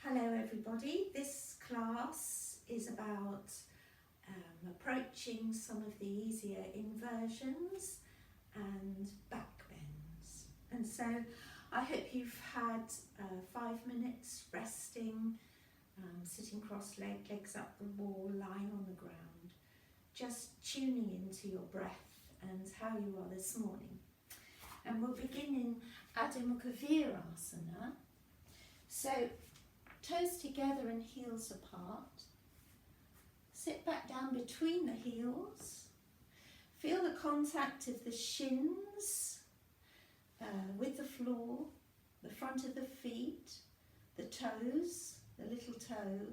Hello everybody. This class is about approaching some of the easier inversions and backbends. And so I hope you've had 5 minutes resting, sitting cross-legged, legs up the wall, lying on the ground, just tuning into your breath and how you are this morning. And we'll begin in Adho Mukha Virasana. So toes together and heels apart. Sit back down between the heels. Feel the contact of the shins with the floor, the front of the feet, the toes, the little toe,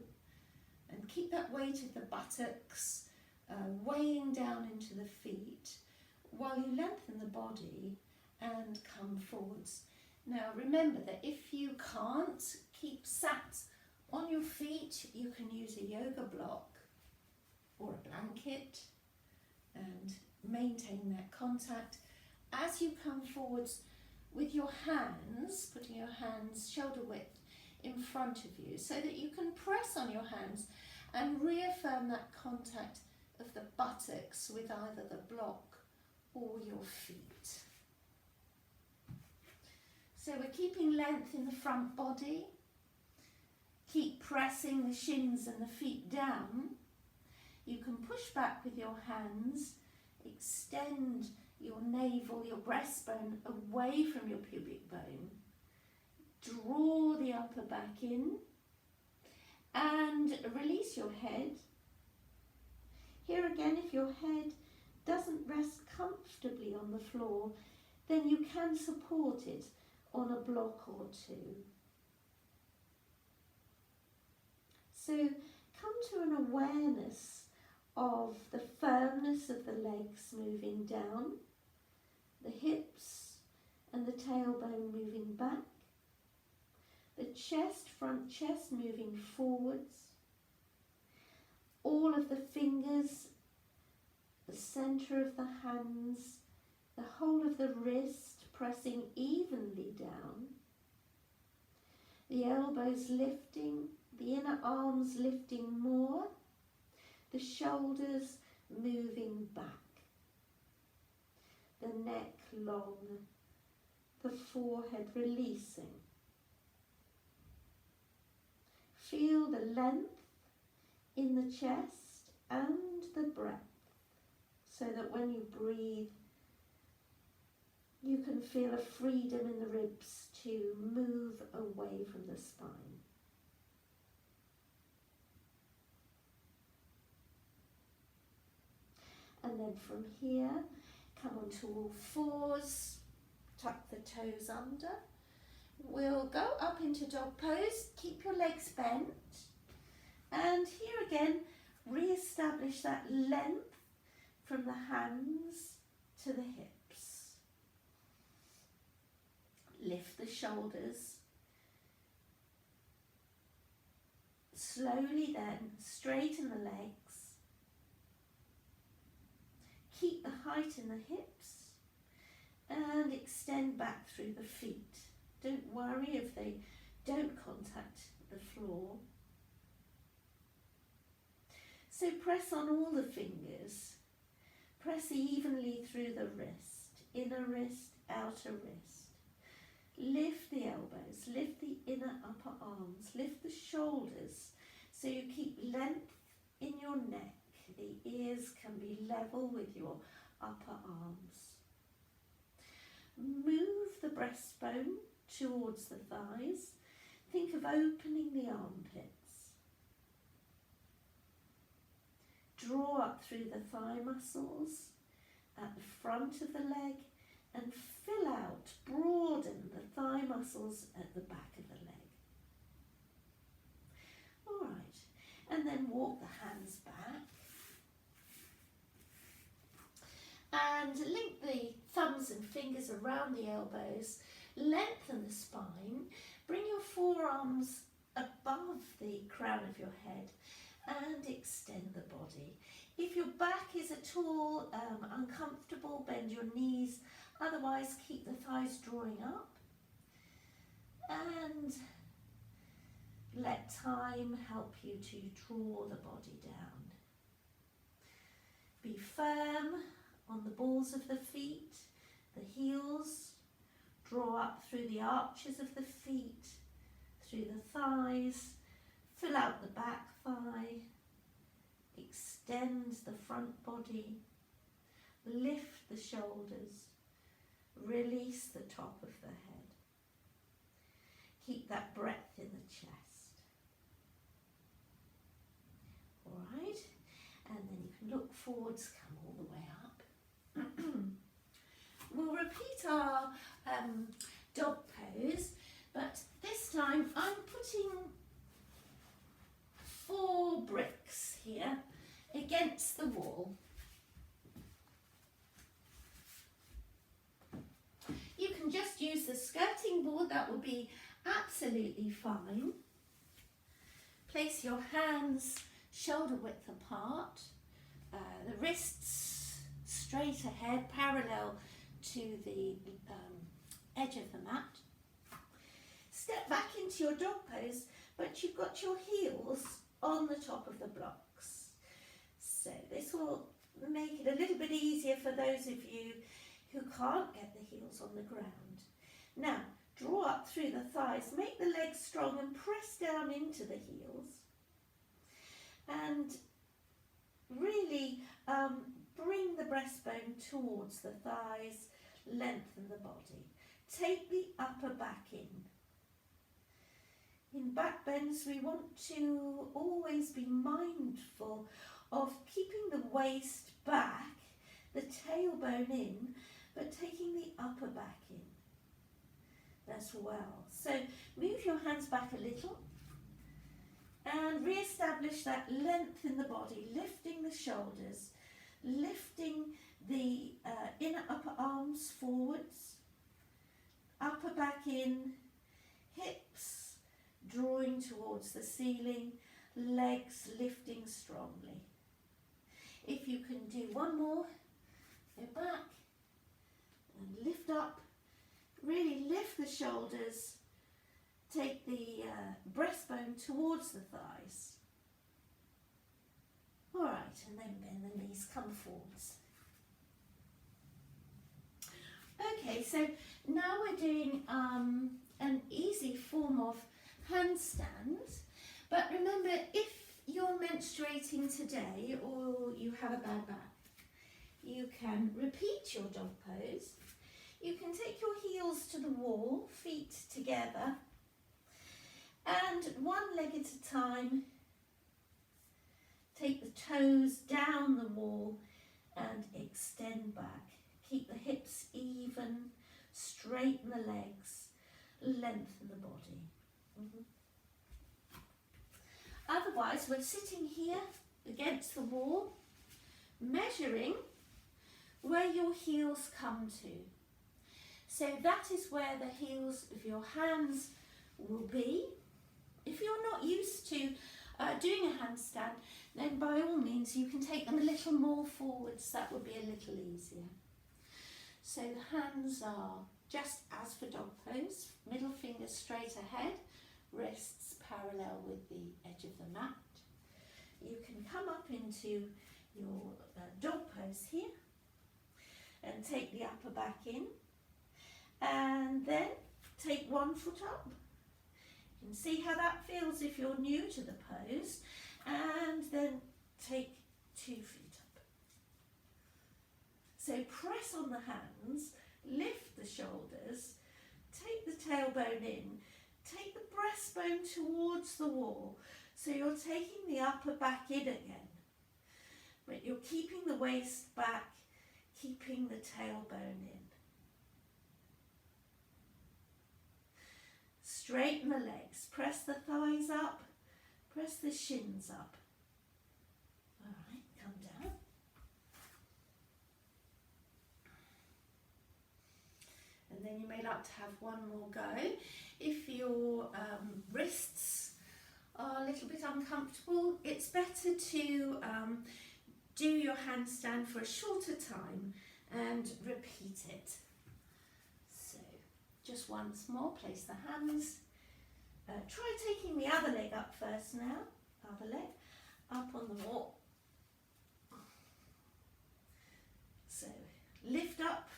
and keep that weight of the buttocks weighing down into the feet while you lengthen the body and come forwards. Now remember that if you can't keep sat on your feet, you can use a yoga block or a blanket and maintain that contact as you come forwards with your hands, putting your hands shoulder width in front of you so that you can press on your hands and reaffirm that contact of the buttocks with either the block or your feet. So we're keeping length in the front body. Keep pressing the shins and the feet down. You can push back with your hands, extend your navel, your breastbone away from your pubic bone. Draw the upper back in and release your head. Here again, if your head doesn't rest comfortably on the floor, then you can support it on a block or two. So come to an awareness of the firmness of the legs moving down, the hips and the tailbone moving back, the chest, front chest moving forwards, all of the fingers, the centre of the hands, the whole of the wrist pressing evenly down, the elbows lifting, the inner arms lifting more, the shoulders moving back, the neck long, the forehead releasing. Feel the length in the chest and the breath so that when you breathe, you can feel a freedom in the ribs to move away from the spine. And then from here, come onto all fours, tuck the toes under. We'll go up into dog pose, keep your legs bent. And here again, re-establish that length from the hands to the hips. Lift the shoulders. Slowly then, straighten the legs. Keep the height in the hips and extend back through the feet. Don't worry if they don't contact the floor. So press on all the fingers. Press evenly through the wrist, inner wrist, outer wrist. Lift the elbows, lift the inner upper arms, lift the shoulders so you keep length in your neck. The ears can be level with your upper arms. Move the breastbone towards the thighs. Think of opening the armpits. Draw up through the thigh muscles at the front of the leg and fill out, broaden the thigh muscles at the back of the leg. All right, and then walk the hands back. And link the thumbs and fingers around the elbows, lengthen the spine, bring your forearms above the crown of your head and extend the body. If your back is at all uncomfortable, bend your knees Otherwise, keep the thighs drawing up and let time help you to draw the body down. Be firm on the balls of the feet, the heels. Draw up through the arches of the feet, through the thighs. Fill out the back thigh. Extend the front body. Lift the shoulders. Release the top of the head. Keep that breath in the chest. All right, and then you can look forwards, come all the way up. We'll repeat our dog pose, but this time I'm putting 4 bricks here against the wall. You can just use the skirting board, that will be absolutely fine. Place your hands shoulder width apart, the wrists straight ahead, parallel to the edge of the mat. Step back into your dog pose, but you've got your heels on the top of the blocks. So this will make it a little bit easier for those of you who can't get the heels on the ground. Now, draw up through the thighs, make the legs strong and press down into the heels. And really bring the breastbone towards the thighs, lengthen the body. Take the upper back in. In back bends, we want to always be mindful of keeping the waist back, the tailbone in, but taking the upper back in as well. So move your hands back a little and re-establish that length in the body, lifting the shoulders, lifting the inner upper arms forwards, upper back in, hips drawing towards the ceiling, legs lifting strongly. If you can do one more, go back and lift up, really lift the shoulders, take the breastbone towards the thighs. All right, and then bend the knees, come forwards. Okay, so now we're doing an easy form of handstand, but remember, if you're menstruating today or you have a bad back, you can repeat your dog pose. You can take your heels to the wall, feet together, and one leg at a time, take the toes down the wall and extend back. Keep the hips even, straighten the legs, lengthen the body. Otherwise, we're sitting here against the wall, measuring where your heels come to. So that is where the heels of your hands will be. If you're not used to doing a handstand, then by all means you can take them a little more forwards, that would be a little easier. So the hands are just as for dog pose, middle finger straight ahead, wrists parallel with the edge of the mat. You can come up into your dog pose here and take the upper back in, and then take one foot up. You can see how that feels if you're new to the pose, and then take 2 feet up. So press on the hands, lift the shoulders, take the tailbone in, take the breastbone towards the wall, so you're taking the upper back in again, but you're keeping the waist back, keeping the tailbone in. Straighten the legs, press the thighs up, press the shins up. All right, come down. And then you may like to have one more go. If your wrists are a little bit uncomfortable, it's better to do your handstand for a shorter time and repeat it. just once more. Place the hands. Try taking the other leg up first now. Other leg up on the wall. So lift up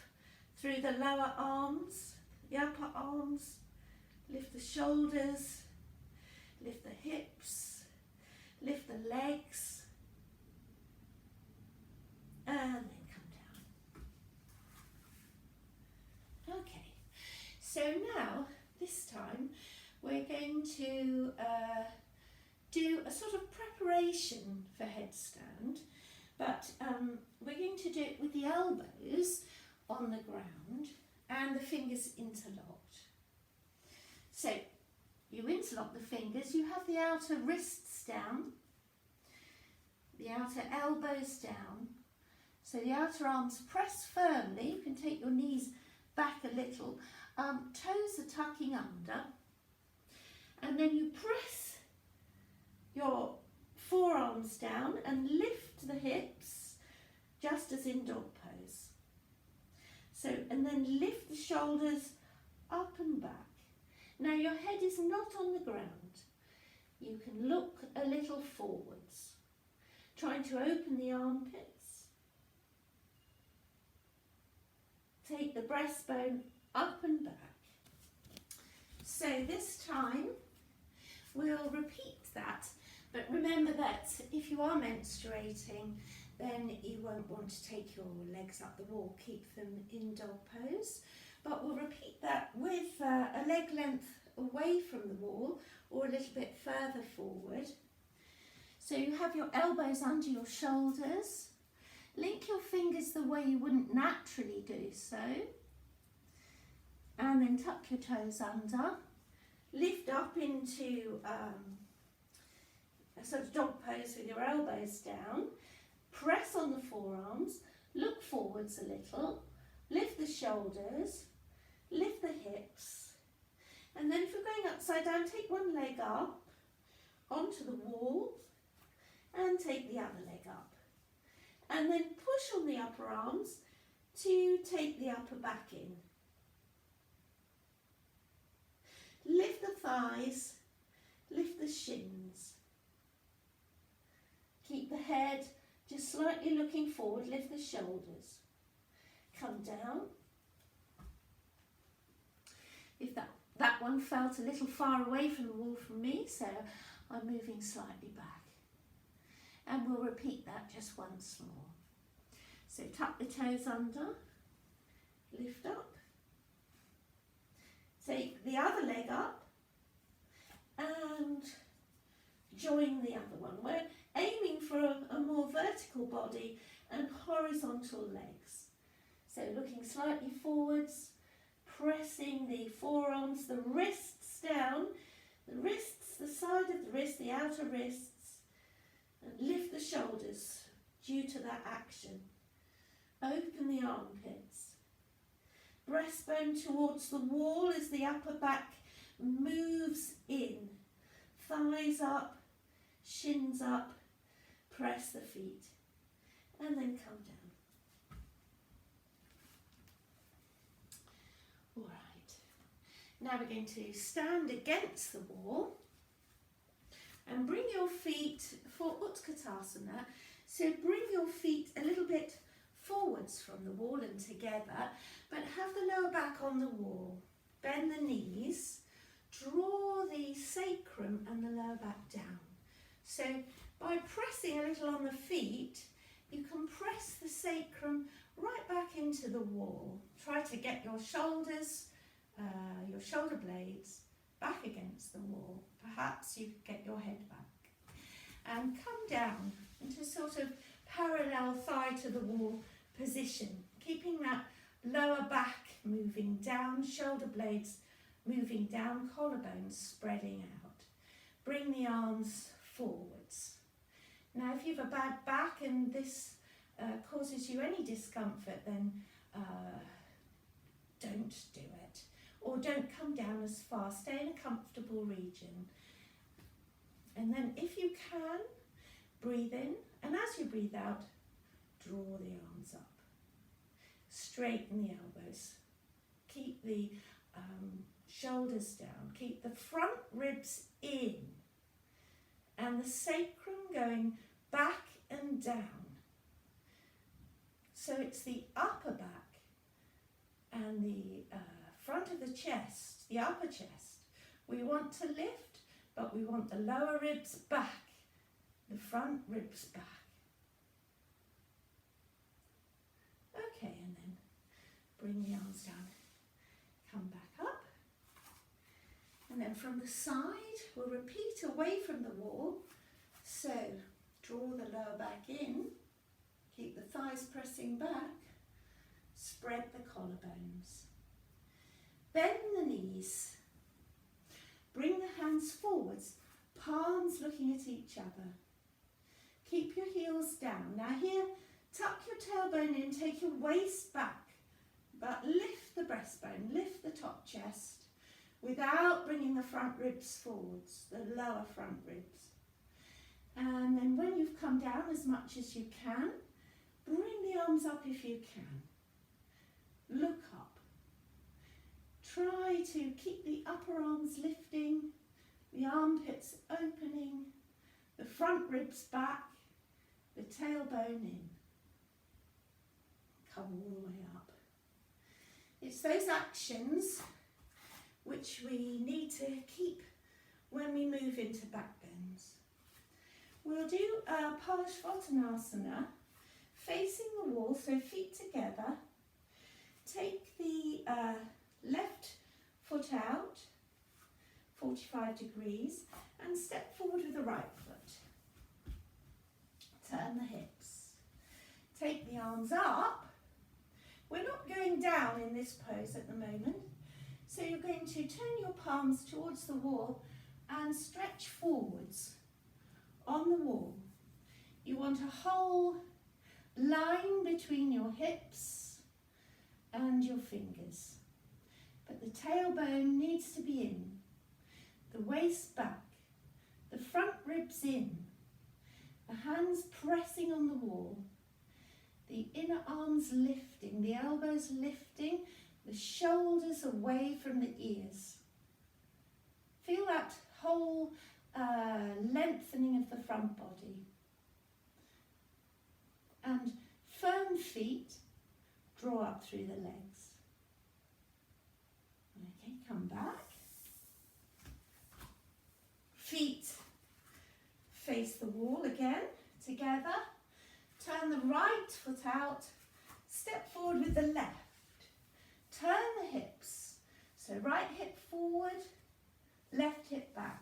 through the lower arms, the upper arms. Lift the shoulders. Lift the hips. Lift the legs. And then come down. Okay, so now this time we're going to do a sort of preparation for headstand, but we're going to do it with the elbows on the ground and the fingers interlocked. So you interlock the fingers, you have the outer wrists down, the outer elbows down, so the outer arms press firmly. You can take your knees back a little, toes are tucking under, and then you press your forearms down and lift the hips just as in dog pose. So, and then lift the shoulders up and back. Now your head is not on the ground. You can look a little forwards, trying to open the armpits. Take the breastbone up and back. So this time we'll repeat that, but remember that if you are menstruating, then you won't want to take your legs up the wall, keep them in dog pose. But we'll repeat that with a leg length away from the wall or a little bit further forward. So you have your elbows under your shoulders. Link your fingers the way you wouldn't naturally do so. And then tuck your toes under. Lift up into a sort of dog pose with your elbows down. Press on the forearms. Look forwards a little. Lift the shoulders. Lift the hips. And then if you're going upside down, take one leg up onto the wall and take the other leg up. And then push on the upper arms to take the upper back in. Lift the thighs, lift the shins. Keep the head just slightly looking forward, lift the shoulders. Come down. If that one felt a little far away from the wall from me, so I'm moving slightly back. And we'll repeat that just once more. So tuck the toes under, lift up, take the other leg up and join the other one. We're aiming for a more vertical body and horizontal legs. So looking slightly forwards, pressing the forearms, the wrists down, the wrists, the side of the wrist, the outer wrists, and lift the shoulders due to that action. Open the armpits. Breastbone towards the wall as the upper back moves in. Thighs up, shins up, press the feet, and then come down. All right. Now we're going to stand against the wall and bring your feet for Utkatasana. So bring your feet a little bit forwards from the wall and together, but have the lower back on the wall. Bend the knees, draw the sacrum and the lower back down. So by pressing a little on the feet, you can press the sacrum right back into the wall. Try to get your shoulders, your shoulder blades back against the wall. Perhaps you get your head back. And come down into sort of parallel thigh to the wall position, keeping that lower back moving down, shoulder blades moving down, collarbones spreading out. Bring the arms forwards. Now if you have a bad back and this causes you any discomfort, then don't do it. Or don't come down as far, stay in a comfortable region. And then if you can, breathe in, and as you breathe out, draw the arms up. Straighten the elbows. Keep the shoulders down. Keep the front ribs in and the sacrum going back and down. So it's the upper back and the front of the chest, the upper chest. We want to lift, but we want the lower ribs back, the front ribs back. Okay, and then bring the arms down, come back up. And then from the side, we'll repeat away from the wall. So draw the lower back in, keep the thighs pressing back, spread the collarbones. Bend the knees, bring the hands forwards, palms looking at each other. Keep your heels down. Now here, tuck your tailbone in, take your waist back, but lift the breastbone, lift the top chest without bringing the front ribs forwards, the lower front ribs. And then when you've come down as much as you can, bring the arms up if you can. Look up. Try to keep the upper arms lifting, the armpits opening, the front ribs back, the tailbone in. Come all the way up. It's those actions which we need to keep when we move into back bends. We'll do a Parsvottanasana, facing the wall, so feet together. Take the left foot out, 45 degrees, and step forward with the right foot. Turn the hips. Take the arms up. We're not going down in this pose at the moment, so you're going to turn your palms towards the wall and stretch forwards on the wall. You want a whole line between your hips and your fingers, but the tailbone needs to be in, the waist back, the front ribs in, the hands pressing on the wall, the inner arms lifting, the elbows lifting, the shoulders away from the ears. Feel that whole lengthening of the front body. And firm feet draw up through the legs. Okay, come back. Feet face the wall again, together. Turn the right foot out, step forward with the left. Turn the hips, so right hip forward, left hip back.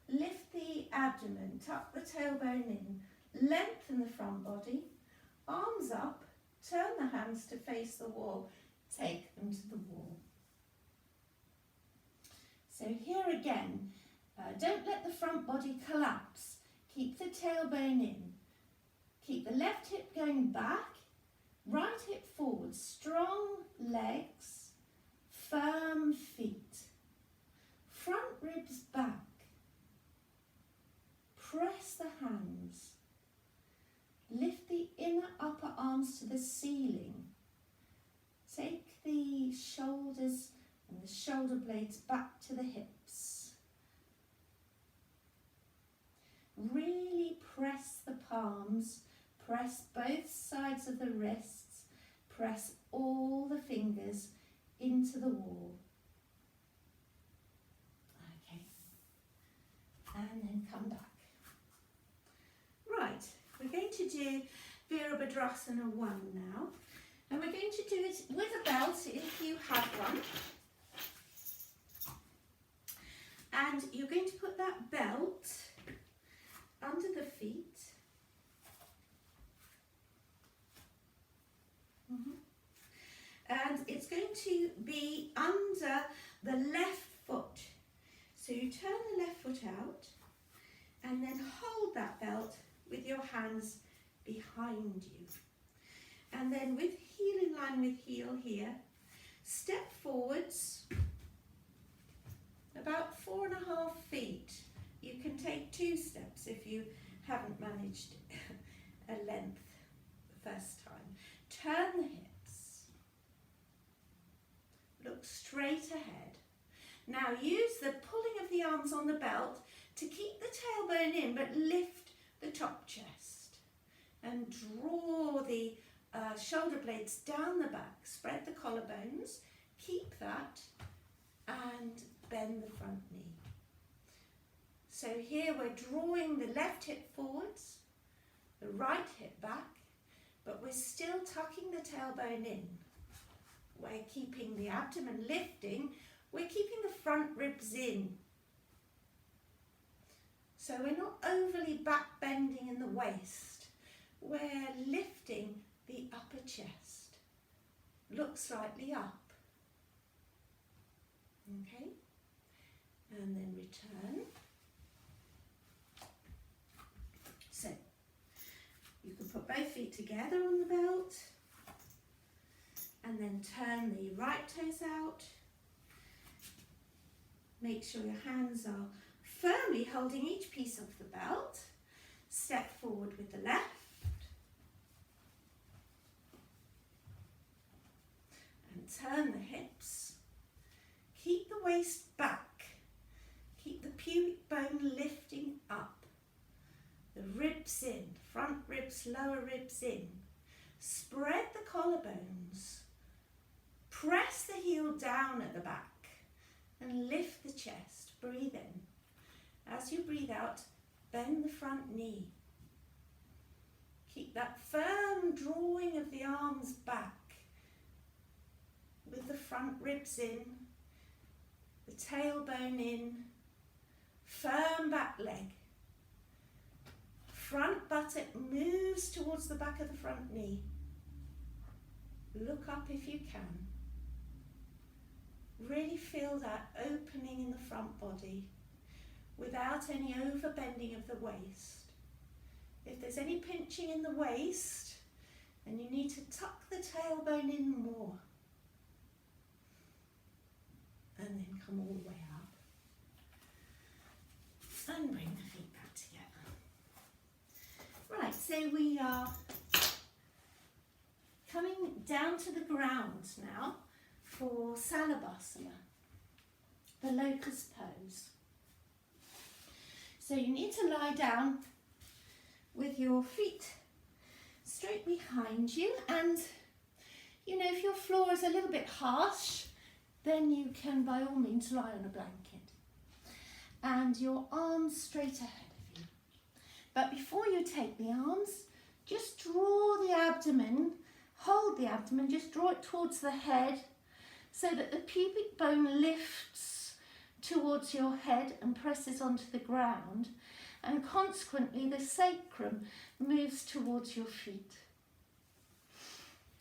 Lift the abdomen, tuck the tailbone in, lengthen the front body, arms up, turn the hands to face the wall, take them to the wall. So here again, don't let the front body collapse. Keep the tailbone in. Keep the left hip going back, right hip forward, strong legs, firm feet. Front ribs back. Press the hands. Lift the inner upper arms to the ceiling. Take the shoulders and the shoulder blades back to the hips. Really press the palms, press both sides of the wrists, press all the fingers into the wall. Okay, and then come back. Right, we're going to do Virabhadrasana 1 now, and we're going to do it with a belt if you have one. And you're going to put that belt under the feet. And it's going to be under the left foot. So you turn the left foot out and then hold that belt with your hands behind you. And then with heel in line with heel here, step forwards about 4.5 feet. You can take 2 steps if you haven't managed a length the first time. Turn the hips. Look straight ahead. Now use the pulling of the arms on the belt to keep the tailbone in, but lift the top chest and draw the shoulder blades down the back. Spread the collarbones, keep that, and bend the front knee. So here we're drawing the left hip forwards, the right hip back, but we're still tucking the tailbone in. We're keeping the abdomen lifting, we're keeping the front ribs in. So we're not overly back bending in the waist, we're lifting the upper chest. Look slightly up. Okay, and then return. So you can put both feet together on the belt and then turn the right toes out. Make sure your hands are firmly holding each piece of the belt. Step forward with the left. And turn the hips. Keep the waist back. Keep the pubic bone lifting up. The ribs in, front ribs, lower ribs in. Spread the collarbones. Press the heel down at the back and lift the chest. Breathe in. As you breathe out, bend the front knee. Keep that firm drawing of the arms back with the front ribs in, the tailbone in, firm back leg. Front buttock moves towards the back of the front knee. Look up if you can. Really feel that opening in the front body without any overbending of the waist. If there's any pinching in the waist, then you need to tuck the tailbone in more. And then come all the way up. And bring the feet back together. Right, so we are coming down to the ground now for Salabhasana, the locust pose. So you need to lie down with your feet straight behind you, and you know, if your floor is a little bit harsh, then you can by all means lie on a blanket and your arms straight ahead of you. But before you take the arms, just draw the abdomen, hold the abdomen, just draw it towards the head so that the pubic bone lifts towards your head and presses onto the ground, and consequently the sacrum moves towards your feet.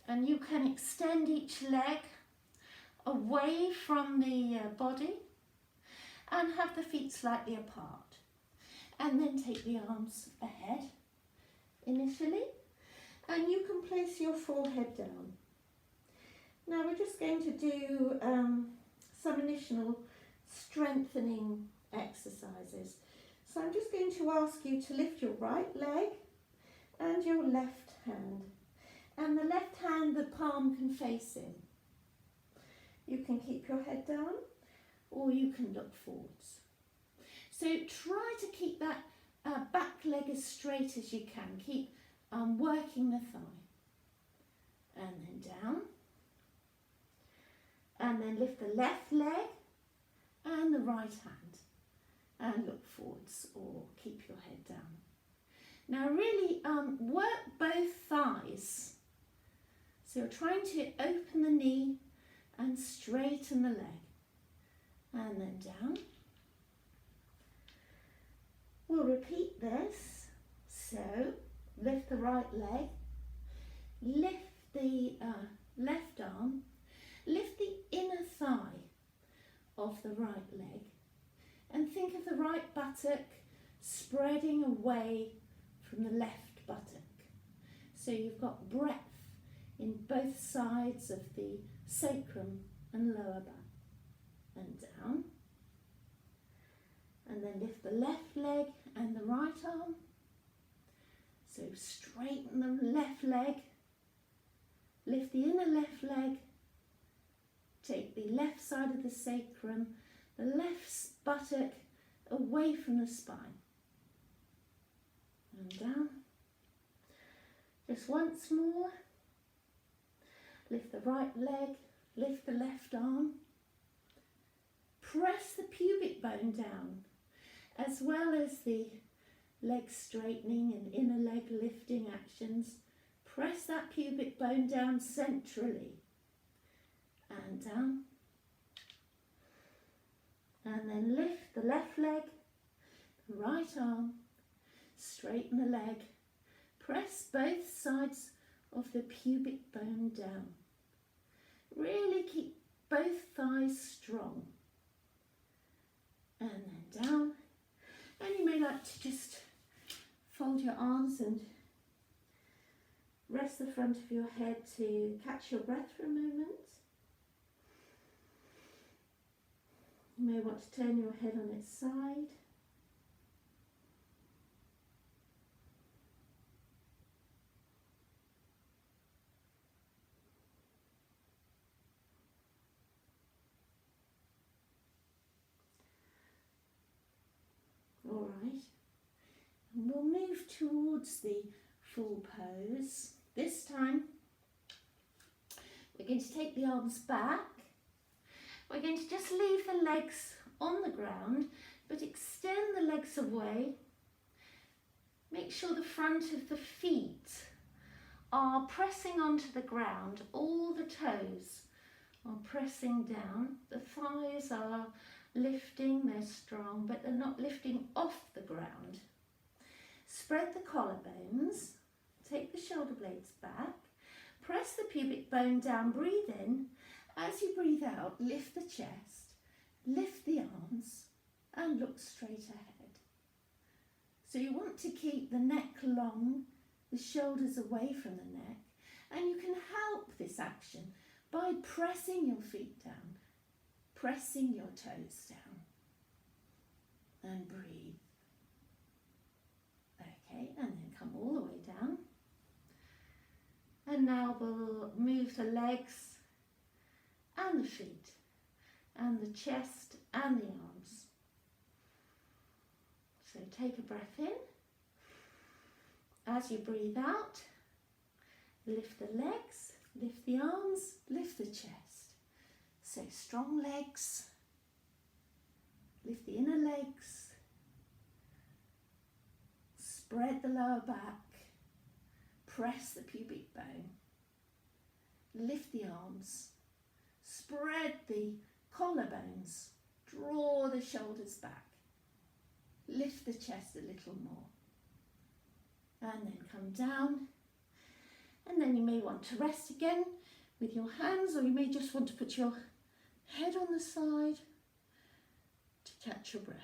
And you can extend each leg away from the body and have the feet slightly apart. And then take the arms ahead initially, and you can place your forehead down. Now we're just going to do some initial strengthening exercises. So I'm just going to ask you to lift your right leg and your left hand. And the left hand, the palm can face in. You can keep your head down or you can look forwards. So try to keep that back leg as straight as you can. Keep working the thigh. And then down. And then lift the left leg and the right hand. And look forwards or keep your head down. Now really work both thighs. So you're trying to open the knee and straighten the leg. And then down. We'll repeat this. So lift the right leg, lift the left arm, lift the inner thigh of the right leg, and think of the right buttock spreading away from the left buttock. So you've got breadth in both sides of the sacrum and lower back. And down. And then lift the left leg and the right arm. So straighten the left leg. Lift the inner left leg. Take the left side of the sacrum the left buttock away from the spine. And down. Just once more. Lift the right leg, lift the left arm. Press the pubic bone down, as well as the leg straightening and inner leg lifting actions. Press that pubic bone down centrally. And down. And then lift the left leg, the right arm, straighten the leg. Press both sides of the pubic bone down. Really keep both thighs strong. And then down. And you may like to just fold your arms and rest the front of your head to catch your breath for a moment. You may want to turn your head on its side. All right, and we'll move towards the full pose. This time we're going to take the arms back. We're going to just leave the legs on the ground, but extend the legs away. Make sure the front of the feet are pressing onto the ground. All the toes are pressing down. The thighs are lifting, they're strong, but they're not lifting off the ground. Spread the collarbones, take the shoulder blades back, press the pubic bone down, breathe in. As you breathe out, lift the chest, lift the arms, and look straight ahead. So you want to keep the neck long, the shoulders away from the neck, and you can help this action by pressing your feet down, pressing your toes down, and breathe. Okay, and then come all the way down. And now we'll move the legs and the feet and the chest and the arms. So take a breath in. As you breathe out, lift the legs, lift the arms, lift the chest. So strong legs, lift the inner legs, spread the lower back, press the pubic bone, lift the arms, spread the collarbones, draw the shoulders back, lift the chest a little more, and then come down. And then you may want to rest again with your hands, or you may just want to put your head on the side to catch your breath.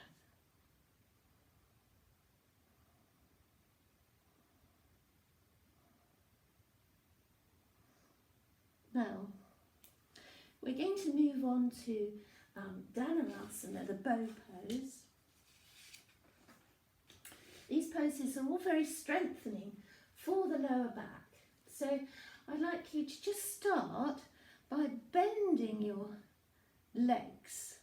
Now, we're going to move on to Dhanurasana, the bow pose. These poses are all very strengthening for the lower back. So I'd like you to just start by bending your legs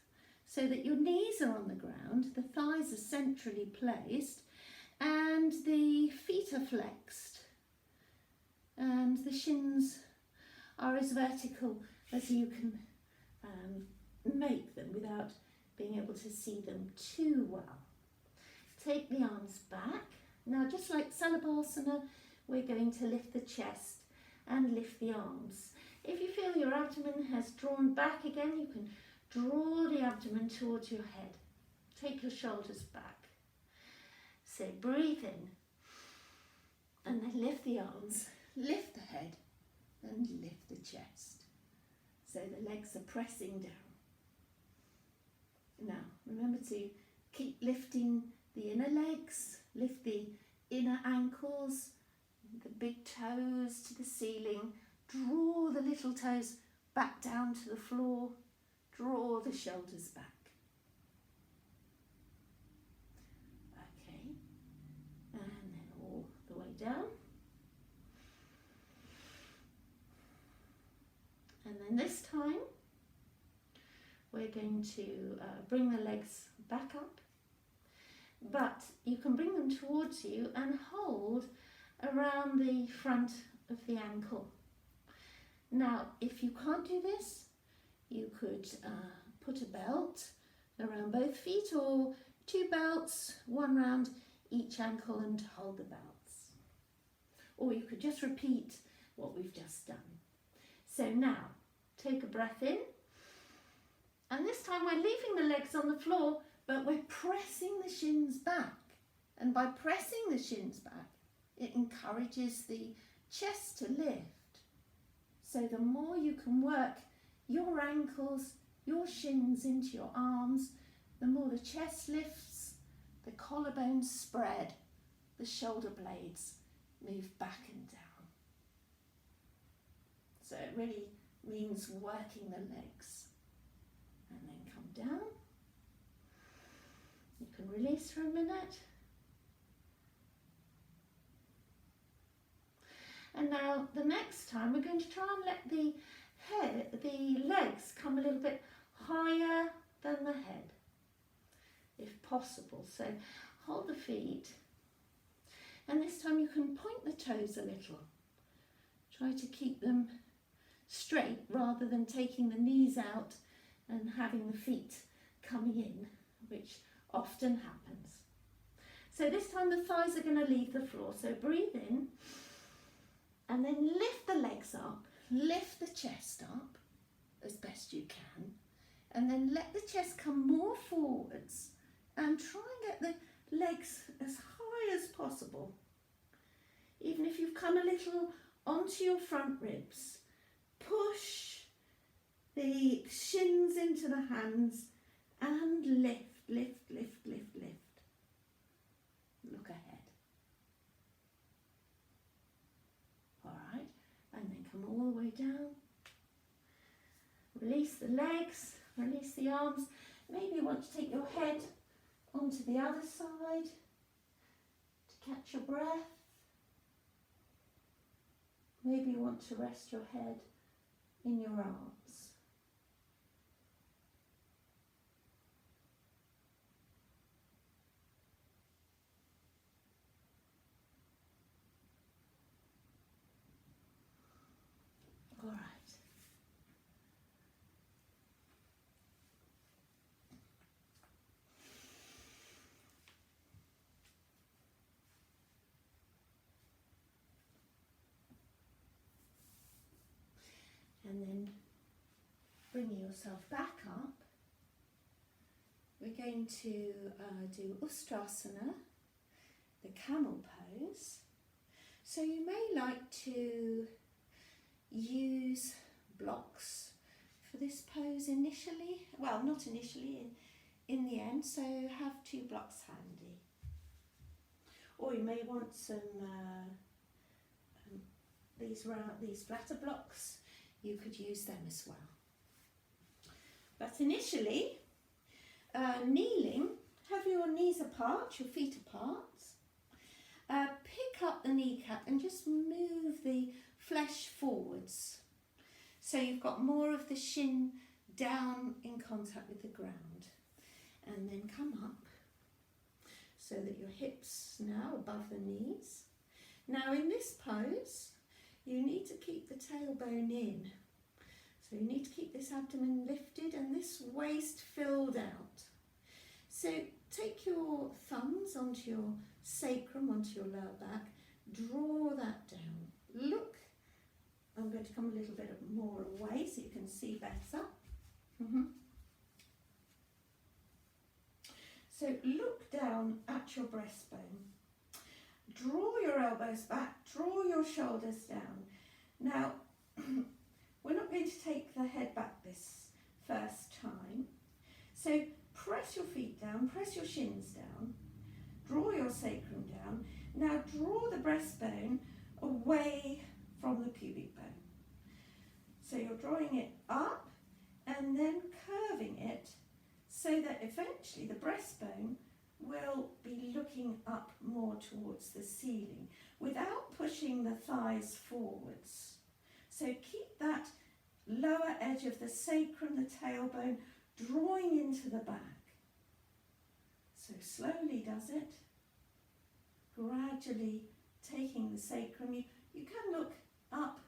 so that your knees are on the ground, the thighs are centrally placed, and the feet are flexed, and the shins are as vertical as you can make them without being able to see them too well. Take the arms back. Now, just like Salabhasana, we're going to lift the chest and lift the arms. If you feel your abdomen has drawn back again, you can draw the abdomen towards your head. Take your shoulders back. So breathe in and then lift the arms, lift the head and lift the chest. So the legs are pressing down. Now, remember to keep lifting the inner legs, lift the inner ankles, the big toes to the ceiling, draw the little toes back down to the floor, draw the shoulders back. Okay, and then all the way down. And then this time, we're going to bring the legs back up, but you can bring them towards you and hold around the front of the ankle. Now, if you can't do this, you could put a belt around both feet, or 2 belts, one round each ankle, and hold the belts. Or you could just repeat what we've just done. So now, take a breath in, and this time we're leaving the legs on the floor, but we're pressing the shins back. And by pressing the shins back, it encourages the chest to lift. So the more you can work your ankles, your shins into your arms, the more the chest lifts, the collarbones spread, the shoulder blades move back and down. So it really means working the legs. And then come down. You can release for a minute. And now the next time we're going to try and let the legs come a little bit higher than the head, if possible. So hold the feet, and this time you can point the toes a little. Try to keep them straight rather than taking the knees out and having the feet coming in, which often happens. So this time the thighs are going to leave the floor. So breathe in, and then lift the legs up, lift the chest up as best you can, and then let the chest come more forwards and try and get the legs as high as possible. Even if you've come a little onto your front ribs, push the shins into the hands and lift, lift, lift, lift, lift. Look ahead. And then come all the way down. Release the legs, release the arms. Maybe you want to take your head onto the other side to catch your breath. Maybe you want to rest your head in your arms. All right. And then bringing yourself back up, we're going to do Ustrasana, the camel pose. So you may like to use blocks for this pose initially. Well, not initially, in the end, so have 2 blocks handy. Or you may want some these flatter blocks. You could use them as well. But initially, kneeling, have your knees apart, your feet apart. Pick up the kneecap and just move the flesh forwards. So you've got more of the shin down in contact with the ground. And then come up so that your hips now above the knees. Now in this pose, you need to keep the tailbone in. So you need to keep this abdomen lifted and this waist filled out. So take your thumbs onto your sacrum, onto your lower back, draw that down. Look, I'm going to come a little bit more away so you can see better. So look down at your breastbone. Draw your elbows back, draw your shoulders down. Now, we're not going to take the head back this first time. So press your feet down, press your shins down, draw your sacrum down. Now draw the breastbone away from the pubic bone. So you're drawing it up and then curving it so that eventually the breastbone will be looking up more towards the ceiling without pushing the thighs forwards. So keep that lower edge of the sacrum, the tailbone, drawing into the back. So slowly does it, gradually taking the sacrum. You can look up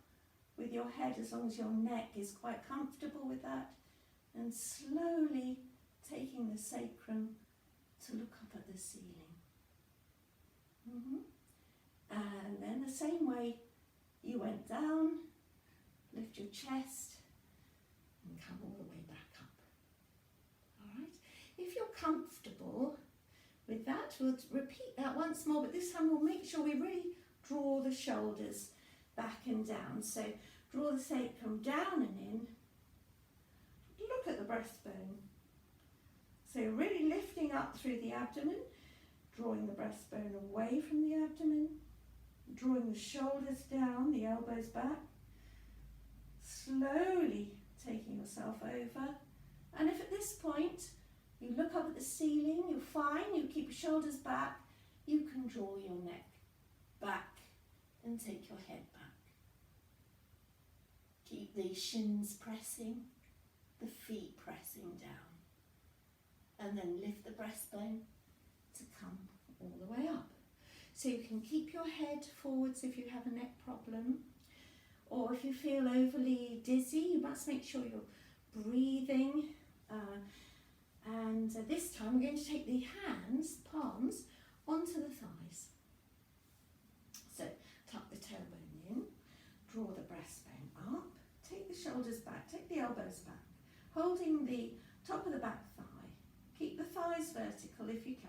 with your head as long as your neck is quite comfortable with that, and slowly taking the sacrum to look up at the ceiling. And then the same way you went down, lift your chest and come all the way back up. All right, if you're comfortable with that, we'll repeat that once more, but this time we'll make sure we really draw the shoulders back and down. So draw the sacrum down and in. Look at the breastbone. So really lifting up through the abdomen, drawing the breastbone away from the abdomen, drawing the shoulders down, the elbows back, slowly taking yourself over. And if at this point you look up at the ceiling, you're fine, you keep your shoulders back, you can draw your neck back and take your head back. Keep the shins pressing, the feet pressing down, and then lift the breastbone to come all the way up. So you can keep your head forwards if you have a neck problem, or if you feel overly dizzy, you must make sure you're breathing. And this time we're going to take the hands, palms, onto the thighs. So tuck the tailbone in, draw the breastbone up, take the shoulders back, take the elbows back, holding the top of the back thigh. Keep the thighs vertical if you can.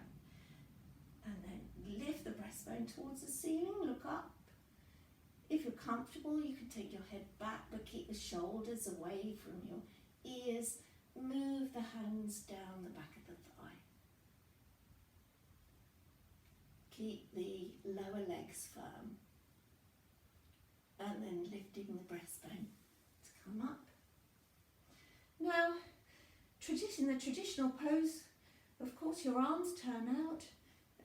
And then lift the breastbone towards the ceiling, look up. If you're comfortable, you can take your head back, but keep the shoulders away from your ears. Move the hands down the back of the thigh. Keep the lower legs firm. And then lifting the breastbone to come up. Now, in the traditional pose, of course, your arms turn out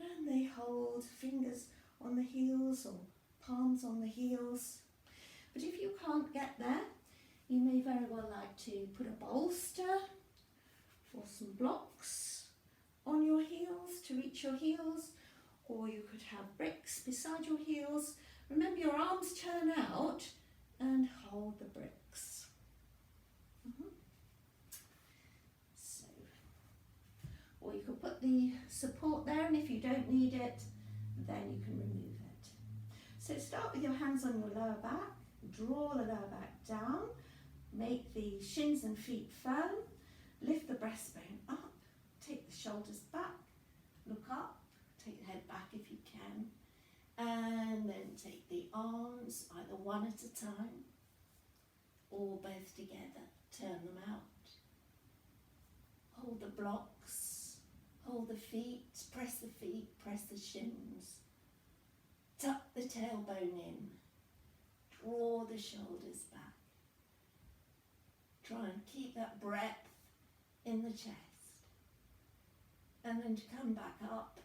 and they hold fingers on the heels or palms on the heels. But if you can't get there, you may very well like to put a bolster or some blocks on your heels to reach your heels, or you could have bricks beside your heels. Remember, your arms turn out and hold the bricks. So, or you could put the support there, and if you don't need it, then you can remove it. So start with your hands on your lower back, draw the lower back down, make the shins and feet firm, lift the breastbone up, take the shoulders back, look up, take the head back if you can, and then take the arms either one at a time or both together, turn them out. Hold the blocks, hold the feet, press the shins, tuck the tailbone in, draw the shoulders back. Try and keep that breath in the chest. And then to come back up,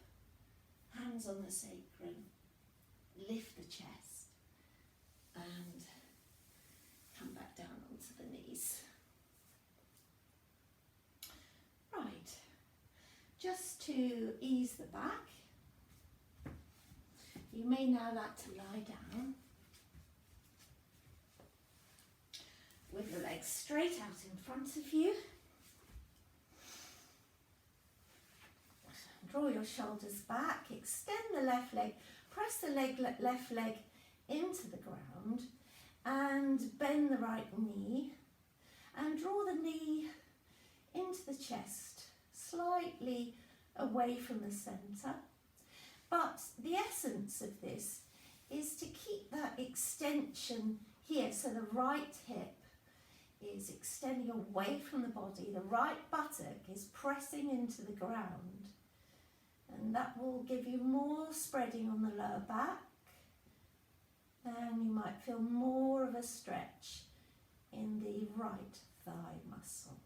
hands on the sacrum, lift the chest and come back down onto the knees. Right, just to ease the back, you may now like to lie down with the legs straight out in front of you. Draw your shoulders back, extend the left leg, press the left leg into the ground and bend the right knee and draw the knee into the chest, slightly away from the centre. But the essence of this is to keep that extension here, so the right hip is extending away from the body, the right buttock is pressing into the ground, and that will give you more spreading on the lower back, and you might feel more of a stretch in the right thigh muscle.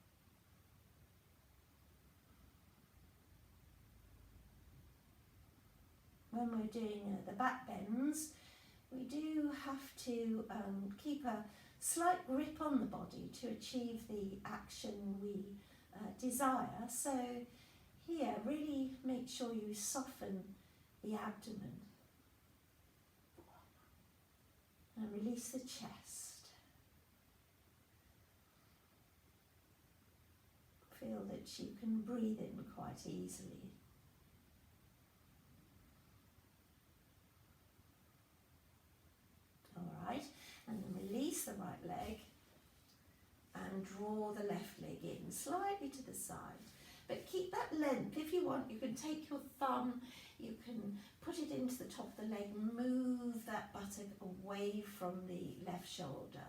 When we're doing the back bends, we do have to keep a slight grip on the body to achieve the action we desire. So here, really make sure you soften the abdomen and release the chest. Feel that you can breathe in quite easily. All right, and then release the right leg and draw the left leg in slightly to the side. But keep that length. If you want, you can take your thumb, you can put it into the top of the leg, move that buttock away from the left shoulder.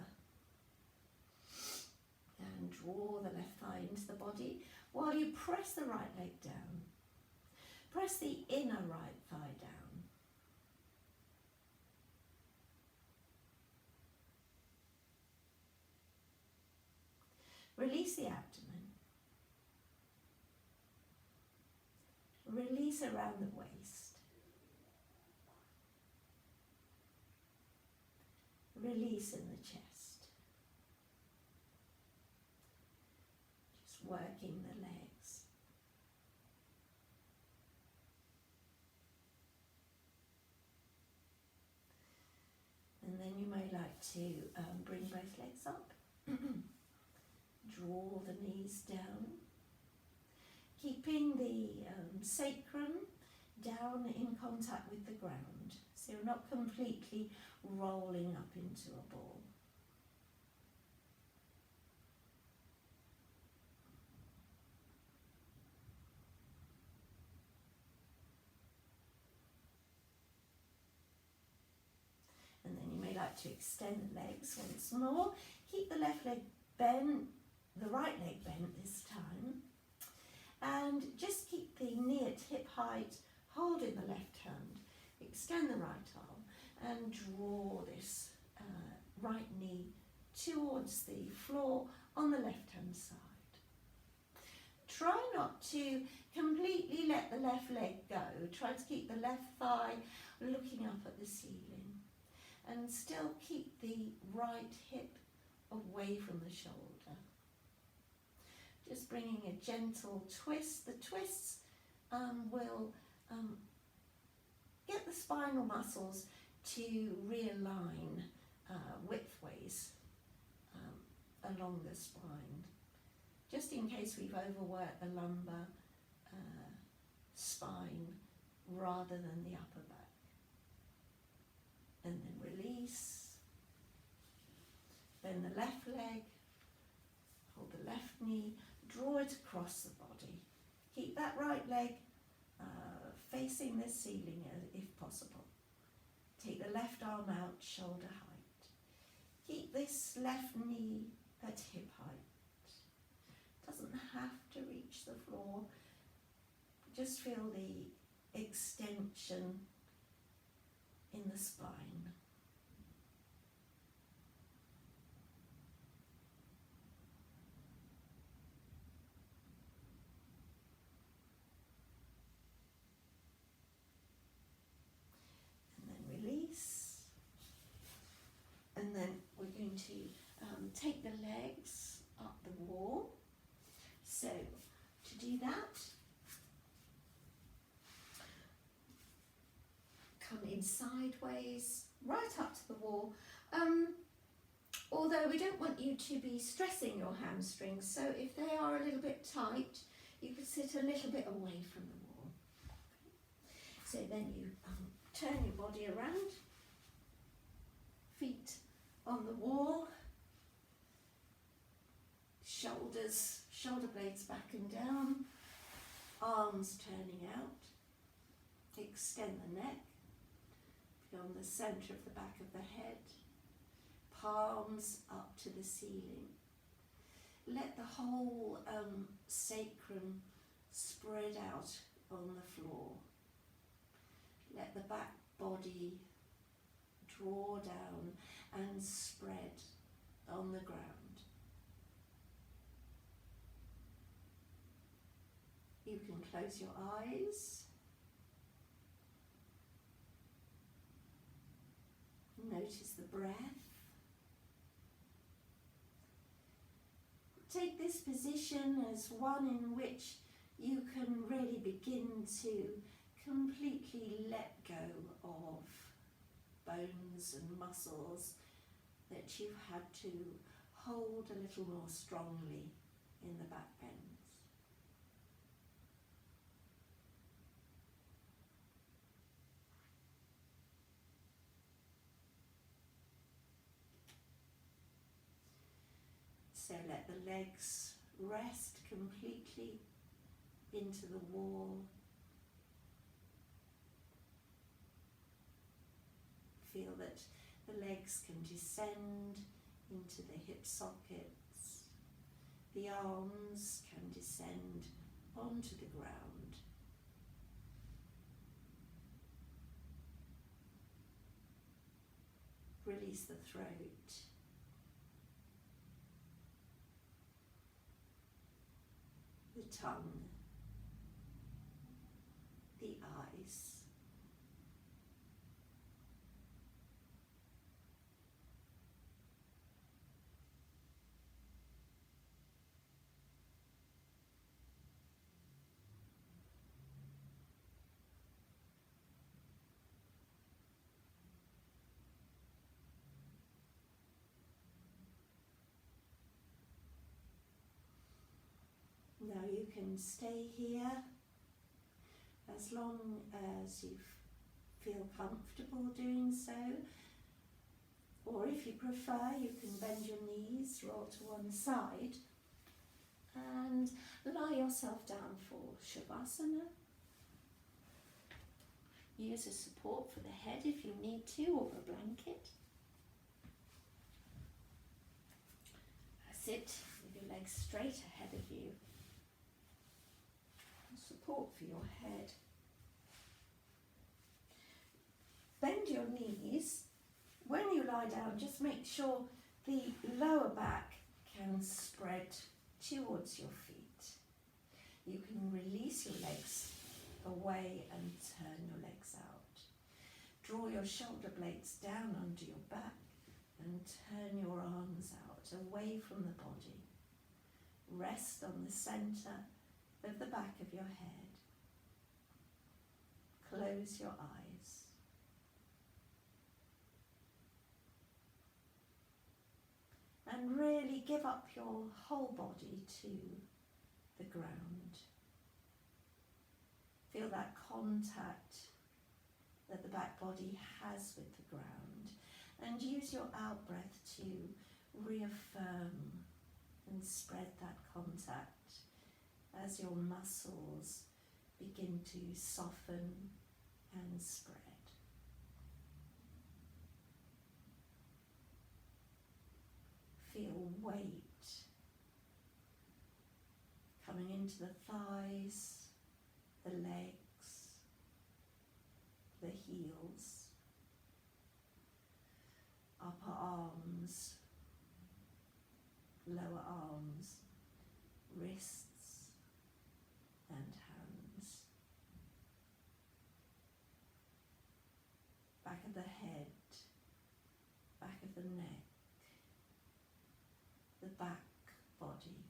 And draw the left thigh into the body while you press the right leg down. Press the inner right thigh down. Release the abdomen. Release around the waist. Release in the chest. Just working the legs. And then you may like to bring both legs up. Draw the knees down. Keeping the sacrum down in contact with the ground, so you're not completely rolling up into a ball. And then you may like to extend the legs once more. Keep the left leg bent, the right leg bent this time. And just keep the knee at hip height, hold in the left hand, extend the right arm and draw this right knee towards the floor on the left hand side. Try not to completely let the left leg go. Try to keep the left thigh looking up at the ceiling and still keep the right hip away from the shoulder. Just bringing a gentle twist. The twists will get the spinal muscles to realign widthways along the spine, just in case we've overworked the lumbar spine rather than the upper back. And then release. Bend the left leg, hold the left knee, draw it across the body. Keep that right leg facing the ceiling if possible. Take the left arm out, shoulder height. Keep this left knee at hip height. Doesn't have to reach the floor. Just feel the extension in the spine. And then we're going to take the legs up the wall. So to do that, come in sideways, right up to the wall. Although we don't want you to be stressing your hamstrings, so if they are a little bit tight, you can sit a little bit away from the wall. So then you turn your body around, feet on the wall, shoulder blades back and down, arms turning out, extend the neck, beyond the centre of the back of the head, palms up to the ceiling. Let the whole sacrum spread out on the floor. Let the back body draw down and spread on the ground. You can close your eyes. Notice the breath. take this position as one in which you can really begin to completely let go of bones and muscles that you've had to hold a little more strongly in the back bends. So let the legs rest completely into the wall. Feel that the legs can descend into the hip sockets. The arms can descend onto the ground. Release the throat. The tongue, the eyes. Now you can stay here as long as you feel comfortable doing so, or if you prefer you can bend your knees, roll to one side and lie yourself down for Shavasana. Use a support for the head if you need to, or a blanket. Sit with your legs straight ahead of you. Support for your head. Bend your knees. When you lie down, just make sure the lower back can spread towards your feet. You can release your legs away and turn your legs out. Draw your shoulder blades down onto your back and turn your arms out away from the body. Rest on the centre of the back of your head. Close your eyes. And really give up your whole body to the ground. Feel that contact that the back body has with the ground, and use your out breath to reaffirm and spread that contact as your muscles begin to soften and spread. Feel weight coming into the thighs, the legs, the heels, upper arms, lower arms, wrists and hands, back of the head, back of the neck, the back body.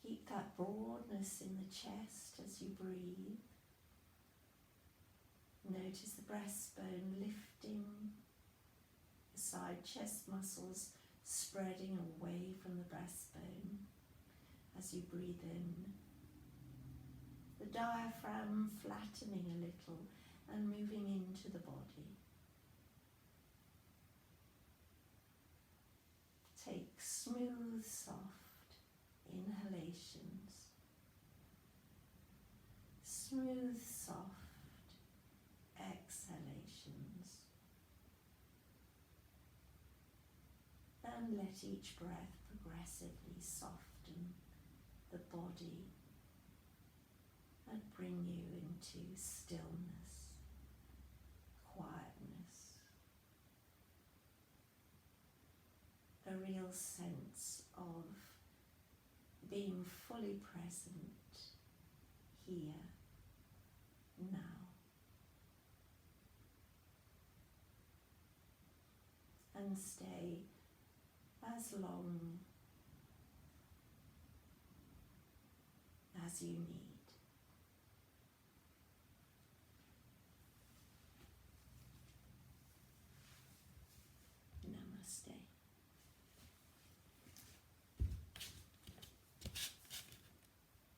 Keep that broadness in the chest as you breathe. Notice the breastbone lifting, the side chest muscles spreading away from the breastbone as you breathe in. The diaphragm flattening a little and moving into the body. Take smooth, soft inhalations. Smooth, soft exhalations. And let each breath progressively soften the body and bring you into stillness, quietness, a real sense of being fully present here, now. and stay as long as you need.